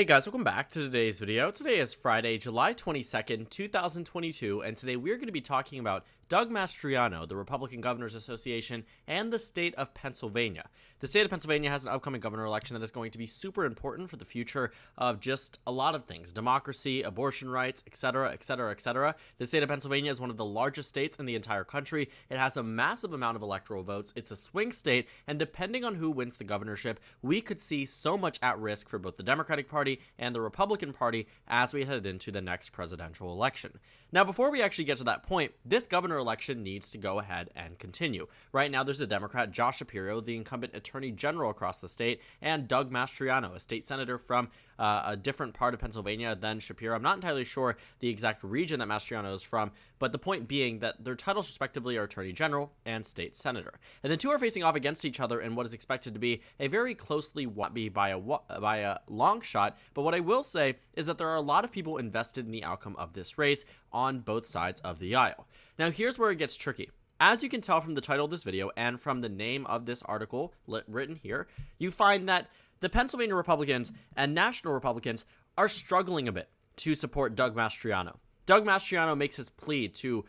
Hey guys, welcome back to today's video. Today is Friday, July 22nd, 2022, and today we're going to be talking about Doug Mastriano, the Republican Governors Association, and the state of Pennsylvania. The state of Pennsylvania has an upcoming governor election that is going to be super important for the future of just a lot of things: democracy, abortion rights, etc., etc., etc. The state of Pennsylvania is one of the largest states in the entire country. It has a massive amount of electoral votes. It's a swing state, and depending on who wins the governorship, we could see so much at risk for both the Democratic Party and the Republican Party as we head into the next presidential election. Now, before we actually get to that point, this governor election needs to go ahead and continue. Right now, there's a Democrat, Josh Shapiro, the incumbent attorney general across the state, and Doug Mastriano, a state senator from a different part of Pennsylvania than Shapiro. I'm not entirely sure the exact region that Mastriano is from, but the point being that their titles respectively are attorney general and state senator. And the two are facing off against each other in what is expected to be a very closely by a long shot. But what I will say is that there are a lot of people invested in the outcome of this race on both sides of the aisle. Now, here's where it gets tricky. As you can tell from the title of this video and from the name of this article written here, you find that the Pennsylvania Republicans and national Republicans are struggling a bit to support Doug Mastriano. Doug Mastriano makes his plea to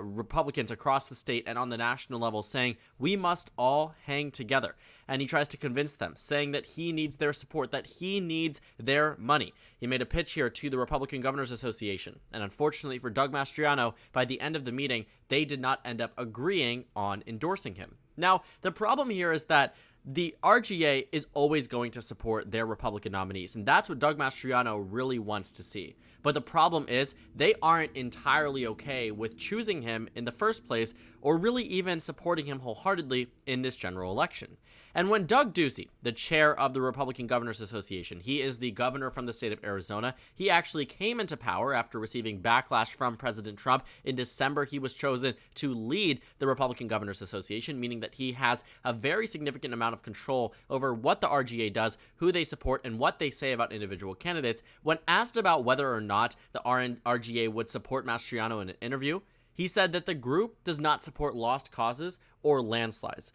Republicans across the state and on the national level, saying we must all hang together. And he tries to convince them, saying that he needs their support, that he needs their money. He made a pitch here to the Republican Governors Association. And unfortunately for Doug Mastriano, by the end of the meeting, they did not end up agreeing on endorsing him. Now, the problem here is that the RGA is always going to support their Republican nominees, and that's what Doug Mastriano really wants to see. But the problem is they aren't entirely okay with choosing him in the first place, or really even supporting him wholeheartedly in this general election. And when Doug Ducey, the chair of the Republican Governors Association, he is the governor from the state of Arizona, he actually came into power after receiving backlash from President Trump. In December, he was chosen to lead the Republican Governors Association, meaning that he has a very significant amount of control over what the RGA does, who they support, and what they say about individual candidates. When asked about whether or not the RGA would support Mastriano in an interview, he said that the group does not support lost causes or landslides,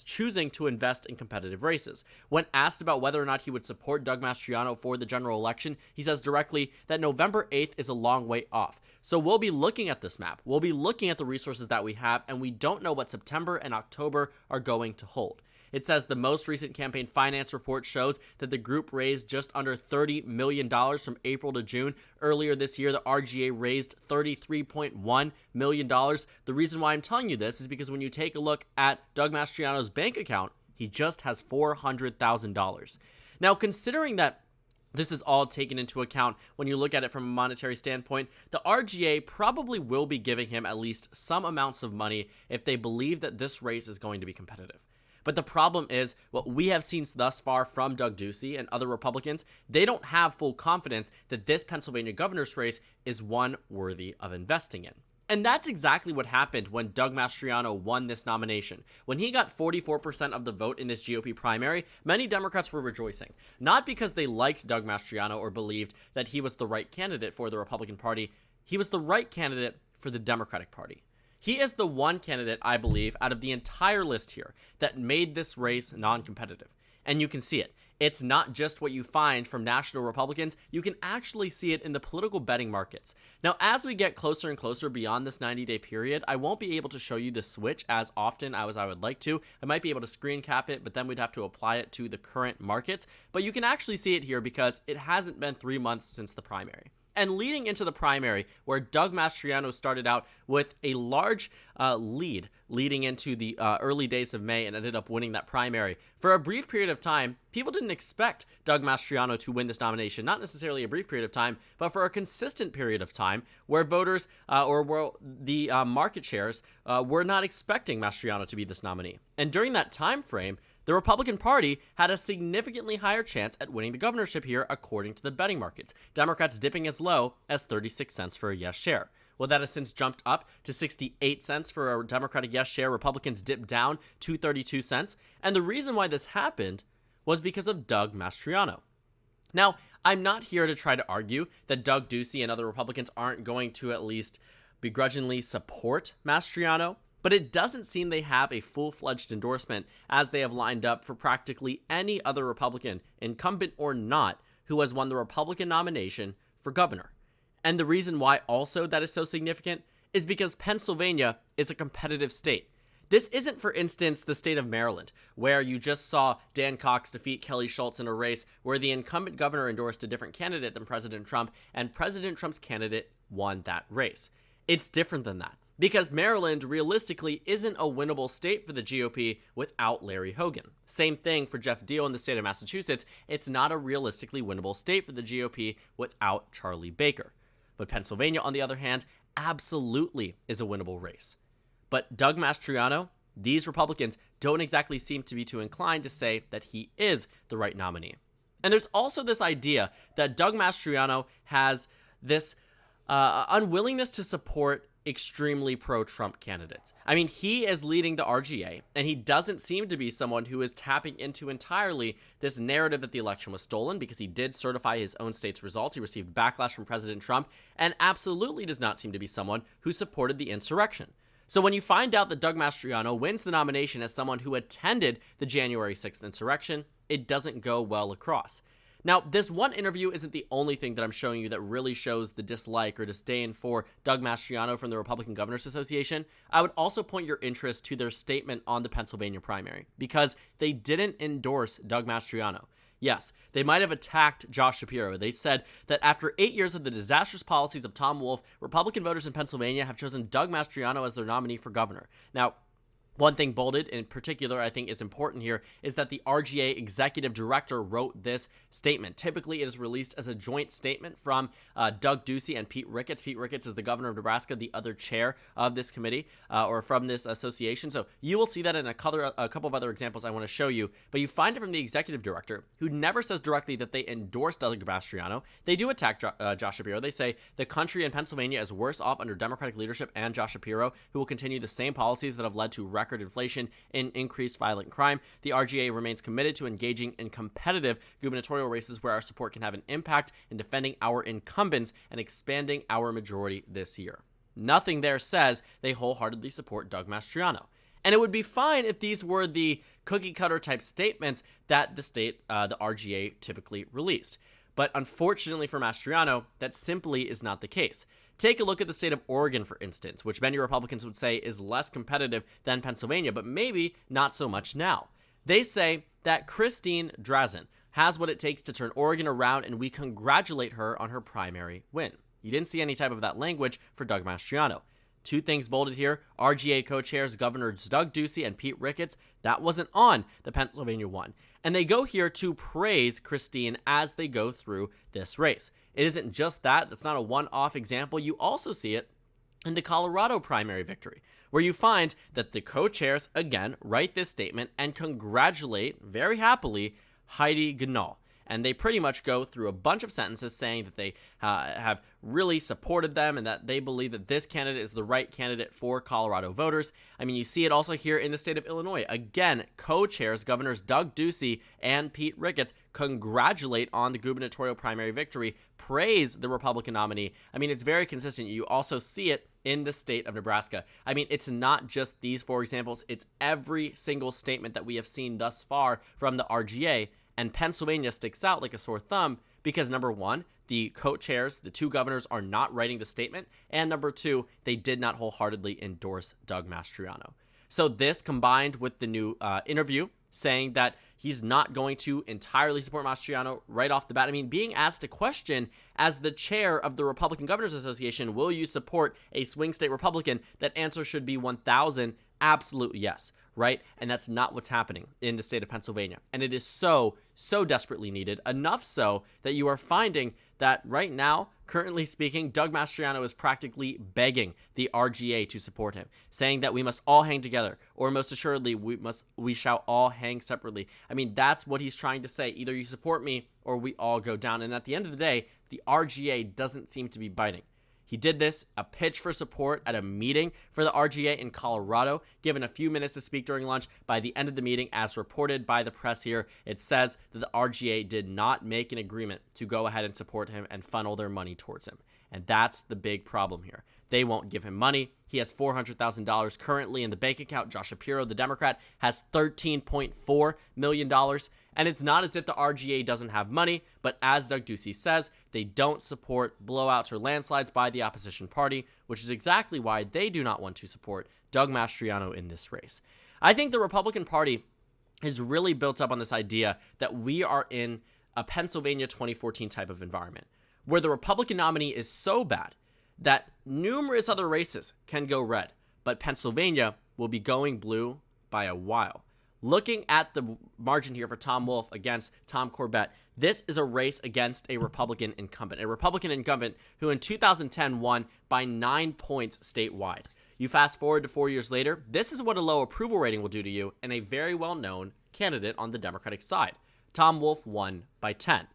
choosing to invest in competitive races. When asked about whether or not he would support Doug Mastriano for the general election, he says directly that November 8th is a long way off. So we'll be looking at this map. We'll be looking at the resources that we have, and we don't know what September and October are going to hold. It says the most recent campaign finance report shows that the group raised just under $30 million from April to June. Earlier this year, the RGA raised $33.1 million. The reason why I'm telling you this is because when you take a look at Doug Mastriano's bank account, he just has $400,000. Now, considering that this is all taken into account when you look at it from a monetary standpoint, the RGA probably will be giving him at least some amounts of money if they believe that this race is going to be competitive. But the problem is, what we have seen thus far from Doug Ducey and other Republicans, they don't have full confidence that this Pennsylvania governor's race is one worthy of investing in. And that's exactly what happened when Doug Mastriano won this nomination. When he got 44% of the vote in this GOP primary, many Democrats were rejoicing. Not because they liked Doug Mastriano or believed that he was the right candidate for the Republican Party. He was the right candidate for the Democratic Party. He is the one candidate, I believe, out of the entire list here that made this race non-competitive. And you can see it. It's not just what you find from national Republicans. You can actually see it in the political betting markets. Now, as we get closer and closer beyond this 90-day period, I won't be able to show you the switch as often as I would like to. I might be able to screen cap it, but then we'd have to apply it to the current markets. But you can actually see it here because it hasn't been 3 months since the primary. And leading into the primary, where Doug Mastriano started out with a large lead leading into the early days of May and ended up winning that primary, for a brief period of time, people didn't expect Doug Mastriano to win this nomination. Not necessarily a brief period of time, but for a consistent period of time where voters the market shares were not expecting Mastriano to be this nominee. And during that time frame, the Republican Party had a significantly higher chance at winning the governorship here, according to the betting markets. Democrats dipping as low as 36 cents for a yes share. Well, that has since jumped up to 68 cents for a Democratic yes share. Republicans dipped down to 32 cents. And the reason why this happened was because of Doug Mastriano. Now, I'm not here to try to argue that Doug Ducey and other Republicans aren't going to at least begrudgingly support Mastriano. But it doesn't seem they have a full-fledged endorsement, as they have lined up for practically any other Republican, incumbent or not, who has won the Republican nomination for governor. And the reason why also that is so significant is because Pennsylvania is a competitive state. This isn't, for instance, the state of Maryland, where you just saw Dan Cox defeat Kelly Schultz in a race where the incumbent governor endorsed a different candidate than President Trump, and President Trump's candidate won that race. It's different than that, because Maryland realistically isn't a winnable state for the GOP without Larry Hogan. Same thing for Jeff Deal in the state of Massachusetts. It's not a realistically winnable state for the GOP without Charlie Baker. But Pennsylvania, on the other hand, absolutely is a winnable race. But Doug Mastriano, these Republicans don't exactly seem to be too inclined to say that he is the right nominee. And there's also this idea that Doug Mastriano has this unwillingness to support extremely pro-Trump candidates. I mean, he is leading the RGA, and he doesn't seem to be someone who is tapping into entirely this narrative that the election was stolen, because he did certify his own state's results. He received backlash from President Trump, and absolutely does not seem to be someone who supported the insurrection. So when you find out that Doug Mastriano wins the nomination as someone who attended the January 6th insurrection, it doesn't go well across. Now, this one interview isn't the only thing that I'm showing you that really shows the dislike or disdain for Doug Mastriano from the Republican Governors Association. I would also point your interest to their statement on the Pennsylvania primary, because they didn't endorse Doug Mastriano. Yes, they might have attacked Josh Shapiro. They said that after 8 years of the disastrous policies of Tom Wolf, Republican voters in Pennsylvania have chosen Doug Mastriano as their nominee for governor. Now, one thing bolded in particular I think is important here is that the RGA executive director wrote this statement. Typically, it is released as a joint statement from Doug Ducey and Pete Ricketts. Pete Ricketts is the governor of Nebraska, the other chair of this committee or from this association. So you will see that in a couple of other examples I want to show you. But you find it from the executive director, who never says directly that they endorse Doug Mastriano. They do attack Josh Shapiro. They say the country in Pennsylvania is worse off under Democratic leadership and Josh Shapiro, who will continue the same policies that have led to record inflation and increased violent crime. The RGA remains committed to engaging in competitive gubernatorial races where our support can have an impact in defending our incumbents and expanding our majority this year. Nothing there says they wholeheartedly support Doug Mastriano. And it would be fine if these were the cookie cutter type statements that the RGA typically released. But unfortunately for Mastriano, that simply is not the case. Take a look at the state of Oregon, for instance, which many Republicans would say is less competitive than Pennsylvania, but maybe not so much now. They say that Christine Drazan has what it takes to turn Oregon around, and we congratulate her on her primary win. You didn't see any type of that language for Doug Mastriano. Two things bolded here: RGA co-chairs Governors Doug Ducey and Pete Ricketts. That wasn't on the Pennsylvania one. And they go here to praise Christine as they go through this race. It isn't just that. That's not a one-off example. You also see it in the Colorado primary victory, where you find that the co-chairs, again, write this statement and congratulate, very happily, Heidi Ganahl. And they pretty much go through a bunch of sentences saying that they have really supported them and that they believe that this candidate is the right candidate for Colorado voters. I mean, you see it also here in the state of Illinois. Again, co-chairs Governors Doug Ducey and Pete Ricketts congratulate on the gubernatorial primary victory, praise the Republican nominee. I mean, it's very consistent. You also see it in the state of Nebraska. I mean, it's not just these four examples. It's every single statement that we have seen thus far from the RGA. And Pennsylvania sticks out like a sore thumb because, number one, the co-chairs, the two governors, are not writing the statement. And number two, they did not wholeheartedly endorse Doug Mastriano. So this, combined with the new interview saying that he's not going to entirely support Mastriano right off the bat. I mean, being asked a question as the chair of the Republican Governors Association, will you support a swing state Republican? That answer should be 1,000. Absolute yes, right? And that's not what's happening in the state of Pennsylvania. And it is so desperately needed, enough so that you are finding that right now, currently speaking, Doug Mastriano is practically begging the RGA to support him, saying that we must all hang together, or most assuredly, we shall all hang separately. I mean, that's what he's trying to say. Either you support me or we all go down. And at the end of the day, the RGA doesn't seem to be biting. He did this, a pitch for support at a meeting for the RGA in Colorado, given a few minutes to speak during lunch. By the end of the meeting, as reported by the press here, it says that the RGA did not make an agreement to go ahead and support him and funnel their money towards him. And that's the big problem here. They won't give him money. He has $400,000 currently in the bank account. Josh Shapiro, the Democrat, has $13.4 million. And it's not as if the RGA doesn't have money, but as Doug Ducey says, they don't support blowouts or landslides by the opposition party, which is exactly why they do not want to support Doug Mastriano in this race. I think the Republican Party is really built up on this idea that we are in a Pennsylvania 2014 type of environment, where the Republican nominee is so bad that numerous other races can go red, but Pennsylvania will be going blue by a while. Looking at the margin here for Tom Wolf against Tom Corbett, this is a race against a Republican incumbent who in 2010 won by 9 points statewide. You fast forward to 4 years later, this is what a low approval rating will do to you and a very well-known candidate on the Democratic side. Tom Wolf won by 10.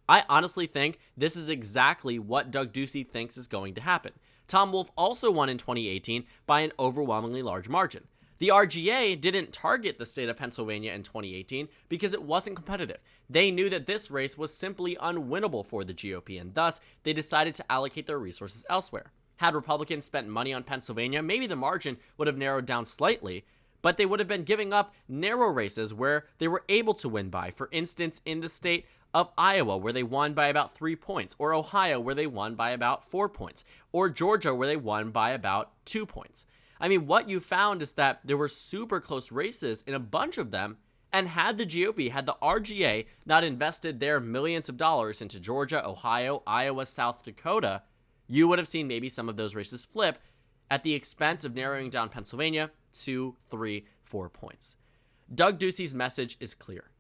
I honestly think this is exactly what Doug Ducey thinks is going to happen. Tom Wolf also won in 2018 by an overwhelmingly large margin. The RGA didn't target the state of Pennsylvania in 2018 because it wasn't competitive. They knew that this race was simply unwinnable for the GOP, and thus they decided to allocate their resources elsewhere. Had Republicans spent money on Pennsylvania, maybe the margin would have narrowed down slightly, but they would have been giving up narrow races where they were able to win by. For instance, in the state of Iowa, where they won by about 3 points, or Ohio, where they won by about 4 points, or Georgia, where they won by about 2 points. I mean, what you found is that there were super close races in a bunch of them, and had the GOP, had the RGA not invested their millions of dollars into Georgia, Ohio, Iowa, South Dakota, you would have seen maybe some of those races flip at the expense of narrowing down Pennsylvania 2, 3, 4 points. Doug Ducey's message is clear.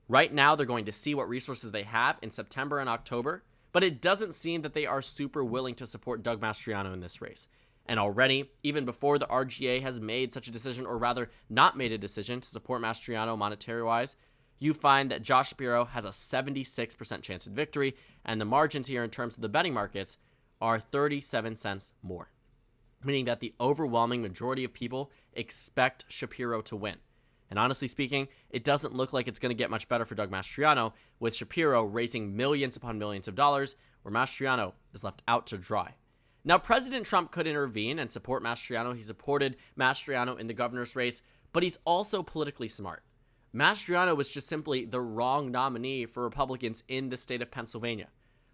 Right now, they're going to see what resources they have in September and October, but it doesn't seem that they are super willing to support Doug Mastriano in this race. And already, even before the RGA has made such a decision, or rather not made a decision to support Mastriano monetary-wise, you find that Josh Shapiro has a 76% chance of victory, and the margins here in terms of the betting markets are 37 cents more, meaning that the overwhelming majority of people expect Shapiro to win. And honestly speaking, it doesn't look like it's going to get much better for Doug Mastriano, with Shapiro raising millions upon millions of dollars, where Mastriano is left out to dry. Now, President Trump could intervene and support Mastriano. He supported Mastriano in the governor's race, but he's also politically smart. Mastriano was just simply the wrong nominee for Republicans in the state of Pennsylvania.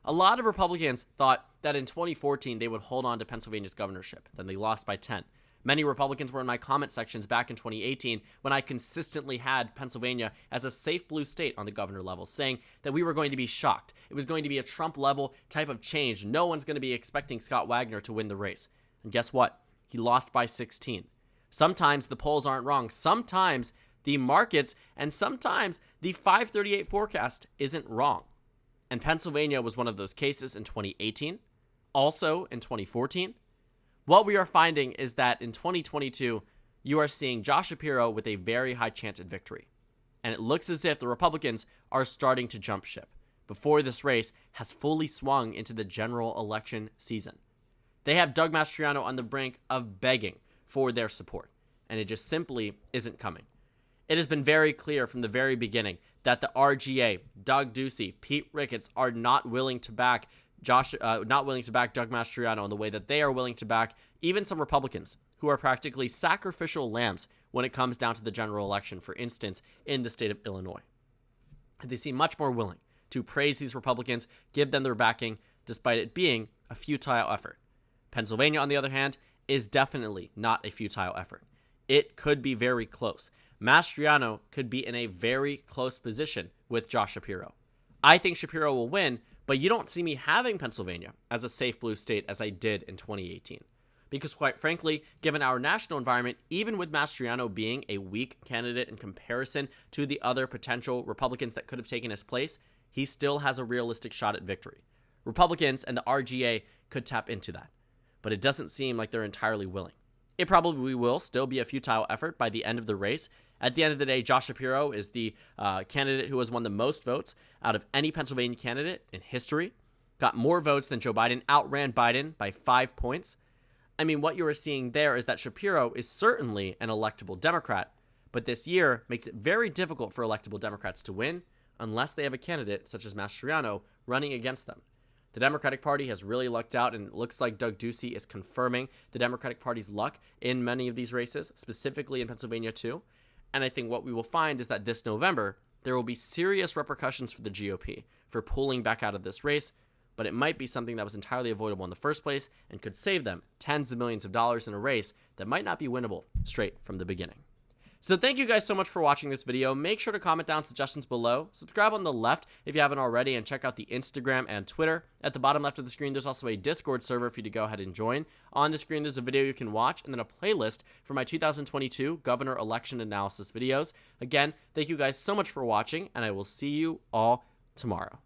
A lot of Republicans thought that in 2014 they would hold on to Pennsylvania's governorship. Then they lost by 10. Many Republicans were in my comment sections back in 2018 when I consistently had Pennsylvania as a safe blue state on the governor level, saying that we were going to be shocked. It was going to be a Trump-level type of change. No one's going to be expecting Scott Wagner to win the race. And guess what? He lost by 16. Sometimes the polls aren't wrong. Sometimes the markets and sometimes the 538 forecast isn't wrong. And Pennsylvania was one of those cases in 2018, also in 2014. What we are finding is that in 2022, you are seeing Josh Shapiro with a very high chance at victory. And it looks as if the Republicans are starting to jump ship before this race has fully swung into the general election season. They have Doug Mastriano on the brink of begging for their support, and it just simply isn't coming. It has been very clear from the very beginning that the RGA, Doug Ducey, Pete Ricketts are not willing to back Doug Mastriano in the way that they are willing to back even some Republicans who are practically sacrificial lambs when it comes down to the general election, for instance, in the state of Illinois. They seem much more willing to praise these Republicans, give them their backing, despite it being a futile effort. Pennsylvania, on the other hand, is definitely not a futile effort. It could be very close. Mastriano could be in a very close position with Josh Shapiro. I think Shapiro will win, but you don't see me having Pennsylvania as a safe blue state as I did in 2018. Because quite frankly, given our national environment, even with Mastriano being a weak candidate in comparison to the other potential Republicans that could have taken his place, he still has a realistic shot at victory. Republicans and the RGA could tap into that, but it doesn't seem like they're entirely willing. It probably will still be a futile effort by the end of the race. At the end of the day, Josh Shapiro is the candidate who has won the most votes out of any Pennsylvania candidate in history. Got more votes than Joe Biden, outran Biden by 5 points. I mean, what you are seeing there is that Shapiro is certainly an electable Democrat, but this year makes it very difficult for electable Democrats to win unless they have a candidate such as Mastriano running against them. The Democratic Party has really lucked out, and it looks like Doug Ducey is confirming the Democratic Party's luck in many of these races, specifically in Pennsylvania too. And I think what we will find is that this November, there will be serious repercussions for the GOP for pulling back out of this race, but it might be something that was entirely avoidable in the first place and could save them tens of millions of dollars in a race that might not be winnable straight from the beginning. So thank you guys so much for watching this video. Make sure to comment down suggestions below, subscribe on the left if you haven't already, and check out the Instagram and Twitter. At the bottom left of the screen, there's also a Discord server for you to go ahead and join. On the screen, there's a video you can watch, and then a playlist for my 2022 governor election analysis videos. Again, thank you guys so much for watching, and I will see you all tomorrow.